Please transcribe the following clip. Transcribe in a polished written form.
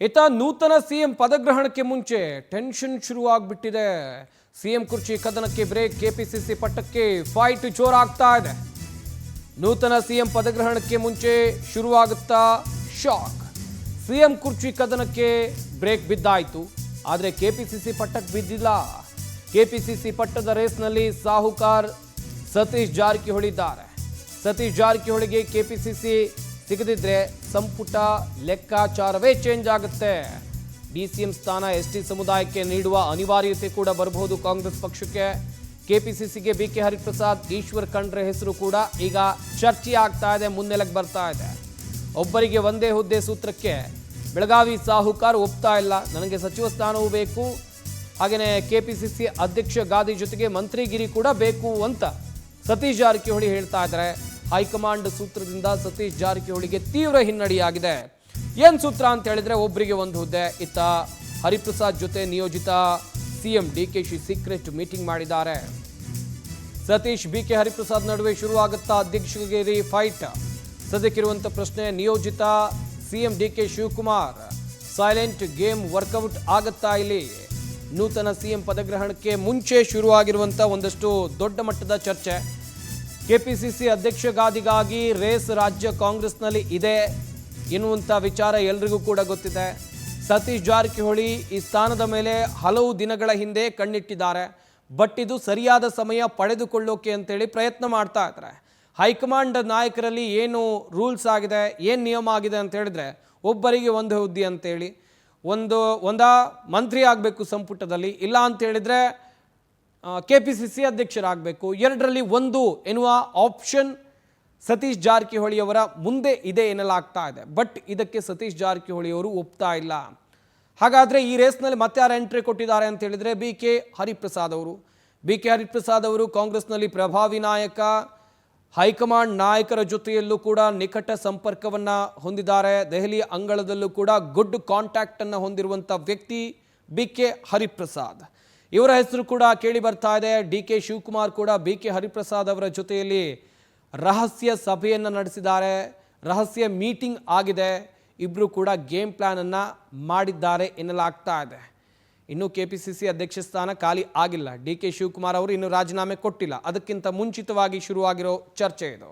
ಇತ ನೂತನ ಸಿಎಂ ಪದಗ್ರಹಣಕ್ಕೆ ಮುಂಚೆ ಟೆನ್ಷನ್ ಶುರುವಾಗ್ಬಿಟ್ಟಿದೆ. ಸಿಎಂ ಕುರ್ಚಿ ಕದನಕ್ಕೆ ಬ್ರೇಕ್, ಕೆಪಿಸಿಸಿ ಪಟ್ಟಕ್ಕೆ ಫೈಟ್ ಜೋರಾಗ್ತಾ ಇದೆ. ನೂತನ ಸಿಎಂ ಪದಗ್ರಹಣಕ್ಕೆ ಮುಂಚೆ ಶುರುವಾಗುತ್ತಾ ಶಾಕ್. ಸಿಎಂ ಕುರ್ಚಿ ಕದನಕ್ಕೆ ಬ್ರೇಕ್ ಬಿದ್ದಾಯಿತು, ಆದರೆ ಕೆಪಿಸಿಸಿ ಪಟ್ಟಕ್ಕೆ ಬಿದ್ದಿಲ್ಲ. ಕೆಪಿಸಿಸಿ ಪಟ್ಟದ ರೇಸ್ನಲ್ಲಿ ಸಾಹುಕಾರ್ ಸತೀಶ್ ಜಾರಕಿಹೊಳಿ ಇದ್ದಾರೆ. ಸತೀಶ್ ಜಾರಕಿಹೊಳಿಗೆ ಕೆಪಿಸಿಸಿ ಸಿಗದಿದ್ರೆ ಸಂಪುಟ ಲೆಕ್ಕಾಚಾರವೇ ಚೇಂಜ್ ಆಗುತ್ತೆ. ಡಿಸಿಎಂ ಸ್ಥಾನ ಎಸ್ಟಿ ಸಮುದಾಯಕ್ಕೆ ನೀಡುವ ಅನಿವಾರ್ಯತೆ ಕೂಡ ಬರಬಹುದು ಕಾಂಗ್ರೆಸ್ ಪಕ್ಷಕ್ಕೆ. ಕೆಪಿಸಿಸಿಗೆ ಬಿಕೆ ಹರಿಪ್ರಸಾದ್, ಈಶ್ವರ್ ಖಂಡ್ರೆ ಹೆಸರು ಕೂಡ ಈಗ ಚರ್ಚೆ ಆಗ್ತಾ ಇದೆ, ಮುನ್ನೆಲೆಗೆ ಬರ್ತಾ ಇದೆ. ಒಬ್ಬರಿಗೆ ಒಂದೇ ಹುದ್ದೆ ಸೂತ್ರಕ್ಕೆ ಬೆಳಗಾವಿ ಸಾಹುಕಾರ್ ಒಪ್ತಾ ಇಲ್ಲ. ನನಗೆ ಸಚಿವ ಸ್ಥಾನವೂ ಬೇಕು, ಹಾಗೆಯೇ ಕೆಪಿಸಿಸಿ ಅಧ್ಯಕ್ಷ ಗಾದಿ ಜೊತೆಗೆ ಮಂತ್ರಿಗಿರಿ ಕೂಡ ಬೇಕು ಅಂತ ಸತೀಶ್ ಜಾರಕಿಹೊಳಿ ಹೇಳ್ತಾ ಇದ್ದಾರೆ. ಹೈಕಮಾಂಡ್ ಸೂತ್ರದಿಂದ ಸತೀಶ್ ಜಾರಕಿಹೊಳಿಗೆ ತೀವ್ರ ಹಿನ್ನಡೆಯಾಗಿದೆ. ಏನ್ ಸೂತ್ರ ಅಂತ ಹೇಳಿದ್ರೆ, ಒಬ್ಬರಿಗೆ ಒಂದು ಹುದ್ದೆ. ಇತ್ತ ಹರಿಪ್ರಸಾದ್ ಜೊತೆ ನಿಯೋಜಿತ ಸಿಎಂ ಡಿಕೆಶಿ ಸೀಕ್ರೆಟ್ ಮೀಟಿಂಗ್ ಮಾಡಿದ್ದಾರೆ. ಸತೀಶ್ ಬಿಕೆ ಹರಿಪ್ರಸಾದ್ ನಡುವೆ ಶುರುವಾಗುತ್ತಾ ಅಧ್ಯಕ್ಷಗಿರಿ ಫೈಟ್. ಸದ್ಯಕ್ಕಿರುವಂತ ಪ್ರಶ್ನೆ, ನಿಯೋಜಿತ CM DK Shivakumar silent game workout ಆಗುತ್ತಾ ಇಲ್ಲಿ? ನೂತನ ಸಿಎಂ ಪದಗ್ರಹಣಕ್ಕೆ ಮುಂಚೆ ಶುರುವಾಗಿರುವಂಥ ಒಂದಷ್ಟು ದೊಡ್ಡ ಮಟ್ಟದ ಚರ್ಚೆ. ಕೆಪಿಸಿಸಿ ಅಧ್ಯಕ್ಷ ಗಾದಿಗಾಗಿ ರೇಸ್ ರಾಜ್ಯ ಕಾಂಗ್ರೆಸ್ನಲ್ಲಿ ಇದೆ ಎನ್ನುವಂಥ ವಿಚಾರ ಎಲ್ರಿಗೂ ಕೂಡ ಗೊತ್ತಿದೆ. ಸತೀಶ್ ಜಾರಕಿಹೊಳಿ ಈ ಸ್ಥಾನದ ಮೇಲೆ ಹಲವು ದಿನಗಳ ಹಿಂದೆ ಕಣ್ಣಿಟ್ಟಿದ್ದಾರೆ. ಬಟ್ ಇದು ಸರಿಯಾದ ಸಮಯ ಪಡೆದುಕೊಳ್ಳೋಕೆ ಅಂತೇಳಿ ಪ್ರಯತ್ನ ಮಾಡ್ತಾ ಇದ್ದಾರೆ. ಹೈಕಮಾಂಡ್ ನಾಯಕರಲ್ಲಿ ಏನು ರೂಲ್ಸ್ ಆಗಿದೆ, ಏನು ನಿಯಮ ಆಗಿದೆ ಅಂತ ಹೇಳಿದ್ರೆ, ಒಬ್ಬರಿಗೆ ಒಂದು ಹುದ್ದೆ ಅಂತೇಳಿ, ಒಂದ ಮಂತ್ರಿ ಆಗಬೇಕು ಸಂಪುಟದಲ್ಲಿ, ಇಲ್ಲ ಅಂತ ಹೇಳಿದ್ರೆ ಕೆಪಿಸಿಸಿ ಅಧ್ಯಕ್ಷರಾಗಬೇಕು, ಎರಡರಲ್ಲಿ ಒಂದು ಎನ್ನುವ ಆಪ್ಷನ್ ಸತೀಶ್ ಜಾರಕಿಹೊಳಿಯವರ ಮುಂದೆ ಇದೆ ಎನ್ನಲಾಗ್ತಾ ಇದೆ. ಬಟ್ ಇದಕ್ಕೆ ಸತೀಶ್ ಜಾರಕಿಹೊಳಿಯವರು ಒಪ್ತಾ ಇಲ್ಲ. ಹಾಗಾದರೆ ಈ ರೇಸ್ನಲ್ಲಿ ಮತ್ತೆ ಯಾರು ಎಂಟ್ರಿ ಕೊಟ್ಟಿದ್ದಾರೆ ಅಂತ ಹೇಳಿದರೆ, ಬಿಕೆ ಹರಿಪ್ರಸಾದ್ ಅವರು. ಬಿಕೆ ಹರಿಪ್ರಸಾದ್ ಅವರು ಕಾಂಗ್ರೆಸ್ನಲ್ಲಿ ಪ್ರಭಾವಿ ನಾಯಕ, ಹೈಕಮಾಂಡ್ ನಾಯಕರ ಜೊತೆಯಲ್ಲೂ ಕೂಡ ನಿಕಟ ಸಂಪರ್ಕವನ್ನು ಹೊಂದಿದ್ದಾರೆ. ದೆಹಲಿ ಅಂಗಳದಲ್ಲೂ ಕೂಡ ಗುಡ್ ಕಾಂಟ್ಯಾಕ್ಟನ್ನು ಹೊಂದಿರುವಂಥ ವ್ಯಕ್ತಿ ಬಿಕೆ ಹರಿಪ್ರಸಾದ್. ಇವರ ಹೆಸರು ಕೂಡ ಕೇಳಿ ಬರ್ತಾ ಇದೆ. ಡಿಕೆ ಶಿವಕುಮಾರ್ ಕೂಡ ಬಿಕೆ ಹರಿಪ್ರಸಾದ್ ಅವರ ಜೊತೆಯಲ್ಲಿ ರಹಸ್ಯ ಸಭೆಯನ್ನು ನಡೆಸಿದ್ದಾರೆ, ರಹಸ್ಯ ಮೀಟಿಂಗ್ ಆಗಿದೆ. ಇಬ್ಬರು ಕೂಡ ಗೇಮ್ ಪ್ಲಾನನ್ನು ಮಾಡಿದ್ದಾರೆ ಎನ್ನಲಾಗ್ತಾ ಇದೆ. ಇನ್ನು ಕೆಪಿಸಿಸಿ ಅಧ್ಯಕ್ಷ ಸ್ಥಾನ ಖಾಲಿ ಆಗಿಲ್ಲ. ಡಿಕೆ ಶಿವಕುಮಾರ್ ಅವರು ಇನ್ನೂ ರಾಜೀನಾಮೆ ಕೊಟ್ಟಿಲ್ಲ. ಅದಕ್ಕಿಂತ ಮುಂಚಿತವಾಗಿ ಶುರುವಾಗಿರೋ ಚರ್ಚೆ ಇದು.